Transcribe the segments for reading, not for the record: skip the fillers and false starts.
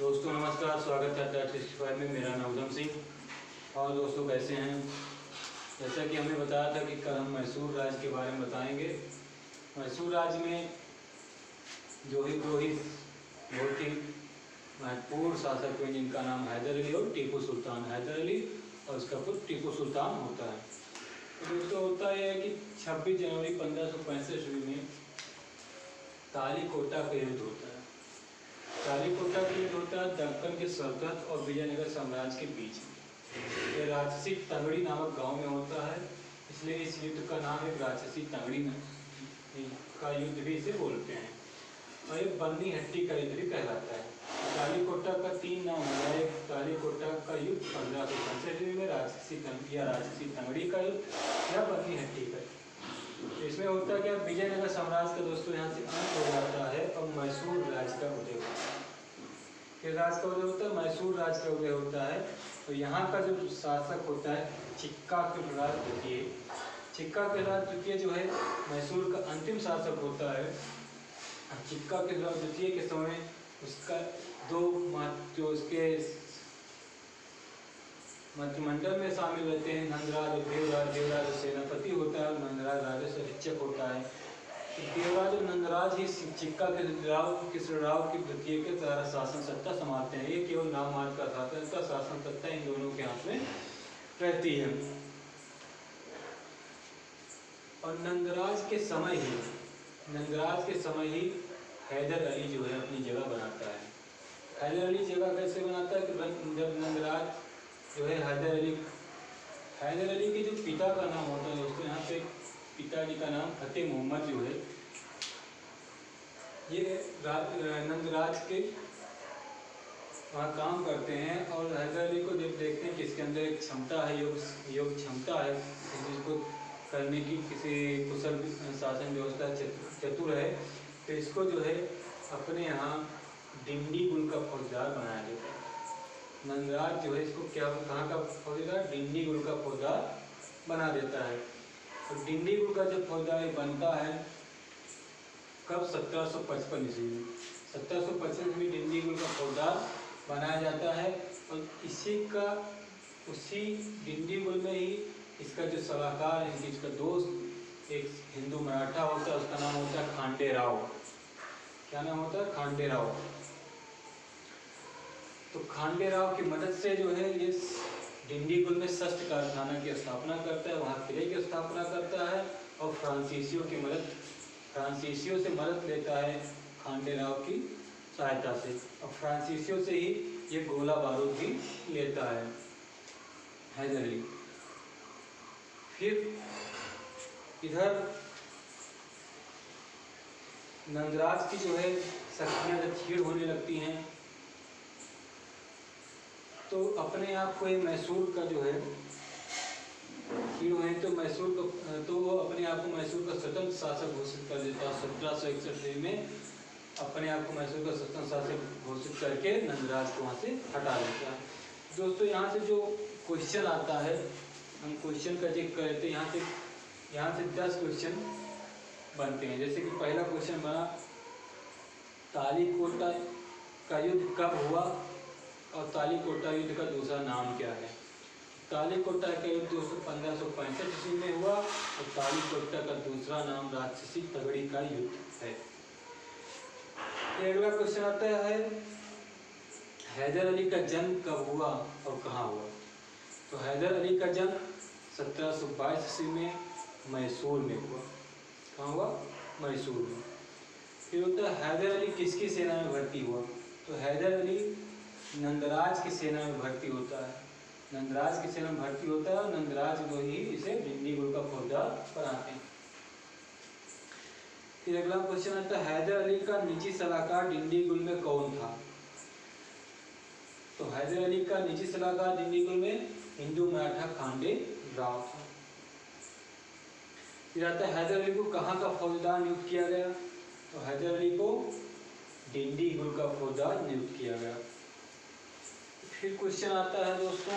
दोस्तों नमस्कार, स्वागत है टेस्ट में। मेरा नाम उधम सिंह। और दोस्तों कैसे हैं? जैसा कि हमने बताया था कि कल हम मैसूर राज्य के बारे में बताएंगे। मैसूर राज्य में जो ही पुरोहित बहुत ही महत्वपूर्ण शासक हुए जिनका नाम हैदर अली और टीपू सुल्तान। हैदर अली और उसका पुत्र टीपू सुल्तान होता है। तो दोस्तों होता यह है कि 26 जनवरी 1565 में तालीकोटा का युद्ध होता है। तालीकोटा का युद्ध होता है दक्कन के सल्तनत और विजयनगर साम्राज्य के बीच। ये राजसी तंगड़ी नामक गांव में होता है, इसलिए इस युद्ध का नाम एक राजसी तंगड़ी का युद्ध भी इसे बोलते हैं। और एक बन्नी हट्टी का युद्ध भी कहलाता है। तालीकोटा का 3 नाम हो गया। एक तालीकोटा का युद्ध 1565 में, राजसी तंगड़ी का युद्ध या बन्नी हट्टी का युद्ध। इसमें होता है क्या, विजयनगर साम्राज्य का दोस्तों यहाँ से अंत हो जाता है और मैसूर राज्य का उदय होता है। किस राज्य का उदय होता है? मैसूर राज्य का उदय होता है। तो यहाँ का जो शासक होता है चिक्का कृतराज द्वितीय। चिक्का कृतराज द्वितीय जो है मैसूर का अंतिम शासक होता है। चिक्का कृतराज द्वितीय के समय उसका जो उसके मंत्रिमंडल में शामिल रहते हैं नंदराज और देवराज। देवराज सेनापति होता है और नंदराज राजस्व अधीक्षक होता है। तो देवराज और नंदराज ही चिक्का कृष्णराव की द्वितीय के द्वारा शासन सत्ता संभालते हैं। ये केवल नाम मात्र का शासन सत्ता इन दोनों के हाथ में रहती है। और नंदराज के समय ही हैदर अली जो है अपनी जगह बनाता है। हैदर अली जगह कैसे बनाता है कि जब नंदराज जो है हैदर अली के जो पिता का नाम होता है दोस्तों, यहाँ पे पिताजी का नाम फतेह मोहम्मद जो है ये नंदराज के वहाँ काम करते हैं। और हैदर अली को जब देखते हैं कि इसके अंदर एक क्षमता है, योग क्षमता है जिसको करने की, किसी कुशल शासन व्यवस्था चतुर है, तो इसको जो है अपने यहाँ डिंडी गुल का फौजदार बनाया जाता है। नंदराज जो है इसको कहाँ का फौजदार? डिंडी गुल का फौजदार बना देता है। और डिंडी गुल का जब फौजदार बनता है कब? 1755 ईस्वी में। 1755 में डिंडी गुल का फौजदार बनाया जाता है। और उसी डिंडी गुल में ही इसका जो सलाहकार है, इसका दोस्त एक हिंदू मराठा होता है, उसका नाम होता है खांडे राव। क्या नाम होता है? खांडे राव। तो खांडे राव की मदद से जो है ये डिंडी गुल में शस्त्र कारखाना की स्थापना करता है, वहाँ किले की स्थापना करता है। और फ्रांसीसियों से मदद लेता है खांडे राव की सहायता से। और फ्रांसीसियों से ही ये गोला बारूद भी लेता है हैदर अली। फिर इधर नंदराज की जो है शक्तियाँ जब क्षीण होने लगती हैं तो अपने आप को मैसूर का जो है क्षीण हुए तो वो अपने आप को मैसूर का स्वतंत्र शासक घोषित कर देता है। 1761 में अपने आप को मैसूर का स्वतंत्र शासक घोषित करके नंदराज को वहाँ से हटा देता है। दोस्तों यहाँ से जो क्वेश्चन आता है, हम क्वेश्चन का चेक कर लेते हैं। यहाँ से 10 क्वेश्चन बनते हैं। जैसे कि पहला क्वेश्चन बना, तालीकोटा का युद्ध कब हुआ और तालीकोटा युद्ध का दूसरा नाम क्या है? तालीकोटा का युद्ध 1565 ईस्वी में हुआ और तालीकोटा का दूसरा नाम राजसी तगड़ी का युद्ध है। अगला क्वेश्चन आता है, हैदर अली का जन्म कब हुआ और कहाँ हुआ? तो हैदर अली का जन्म 1722 ईस्वी में मैसूर में हुआ। कहाँ हुआ? मैसूर में। फिर होता है हैदर अली किसकी सेना में भर्ती हुआ? तो हैदर अली नंदराज की सेना में भर्ती होता है। नंदराज की सेना में भर्ती होता है और नंदराज जो ही इसे डिंडी गुल का फौजदार बनाते हैं। फिर अगला क्वेश्चन आता है, हैदर अली का निजी सलाहकार डिंडी गुल में कौन था? तो हैदर अली का निजी सलाहकार डिंडी गुल में हिंदू मराठा खांडे राव था। फिर आता है हैदर अली को कहाँ का फौजदार नियुक्त किया गया? तो हैदर अली को डिंडी गुल का फौजदार नियुक्त किया गया। फिर क्वेश्चन आता है दोस्तों,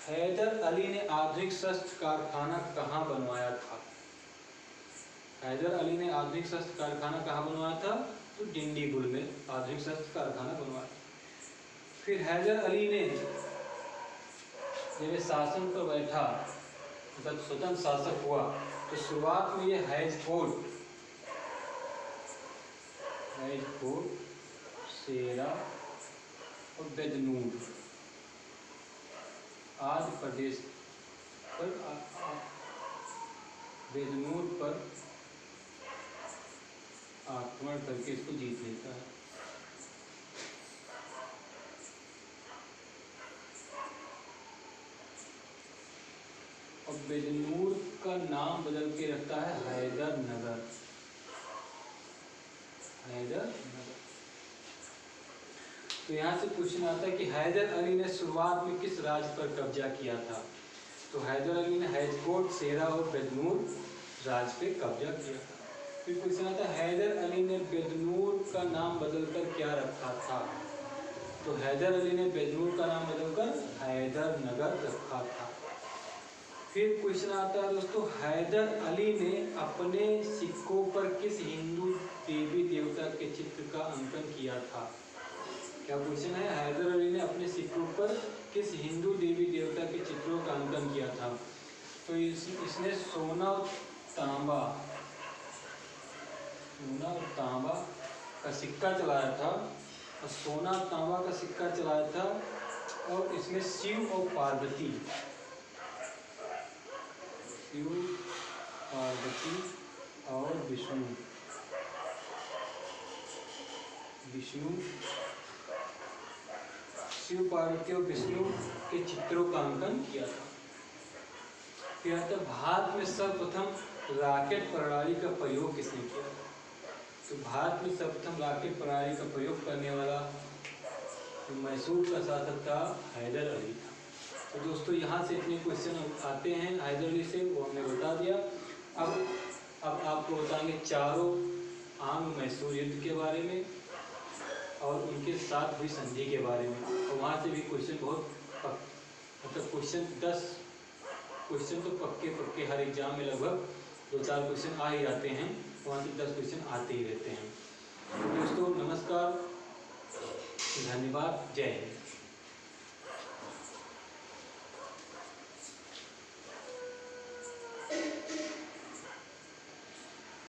हैदर अली ने आधुनिक शस्त्र कारखाना कहाँ बनवाया था? हैदर अली ने आधुनिक शस्त्र कारखाना कहाँ बनवाया था? तो तो डिंडीगुल में आधुनिक शस्त्र कारखाना बनवाया। फिर हैदर अली ने जब शासन पर बैठा, जब स्वतंत्र शासक हुआ, तो शुरुआत में ये हैज फोर्ट, सेरा और बेदनूर आदि प्रदेश पर बेदनूर पर आक्रमण करके इसको जीत लेता है। और बेदनूर का नाम बदल के रखता है हैदर नगर। तो यहाँ से क्वेश्चन आता है कि हैदर अली ने शुरुआत में किस राज्य पर कब्जा किया था। तो हैदर अली ने हैजकोट, सेरा और बेदनूर राज्य पे कब्जा किया था। फिर क्वेश्चन आता है हैदर अली ने बेदनूर का नाम बदलकर क्या रखा था। तो हैदर अली ने बेदनूर का नाम बदलकर हैदर नगर रखा था। फिर क्वेश्चन आता है दोस्तों, हैदर अली ने अपने सिक्कों पर किस हिंदू देवी देवता के चित्र का अंकन किया था। क्या क्वेश्चन है, हैदर अली ने अपने सिक्कों पर किस हिंदू देवी देवता के चित्रों का अंकन किया था। तो इसने सोना और तांबा का सिक्का चलाया था, और सोना तांबा का सिक्का चलाया था, और इसमें शिव और पार्वती और विष्णु शिव, पार्वती और विष्णु के चित्रों का अंकन किया था। फिर आता भारत में सर्वप्रथम रॉकेट प्रणाली का प्रयोग किसने किया। तो भारत में सर्वप्रथम रॉकेट प्रणाली का प्रयोग करने वाला जो मैसूर का शासक था हैदर अली था। तो दोस्तों यहाँ से इतने क्वेश्चन आते हैं हैदर अली से, वो हमने बता दिया। अब आपको बताएंगे चारों आंग मैसूर युद्ध के बारे में और उनके साथ हुई संधि के बारे में। और वहाँ से भी क्वेश्चन बहुत मतलब क्वेश्चन 10 क्वेश्चन तो पक्के हर एग्जाम में लगभग 2-4 क्वेश्चन आ ही जाते हैं, वहाँ से 10 क्वेश्चन आते ही रहते हैं। तो दोस्तों नमस्कार, धन्यवाद, जय हिंद।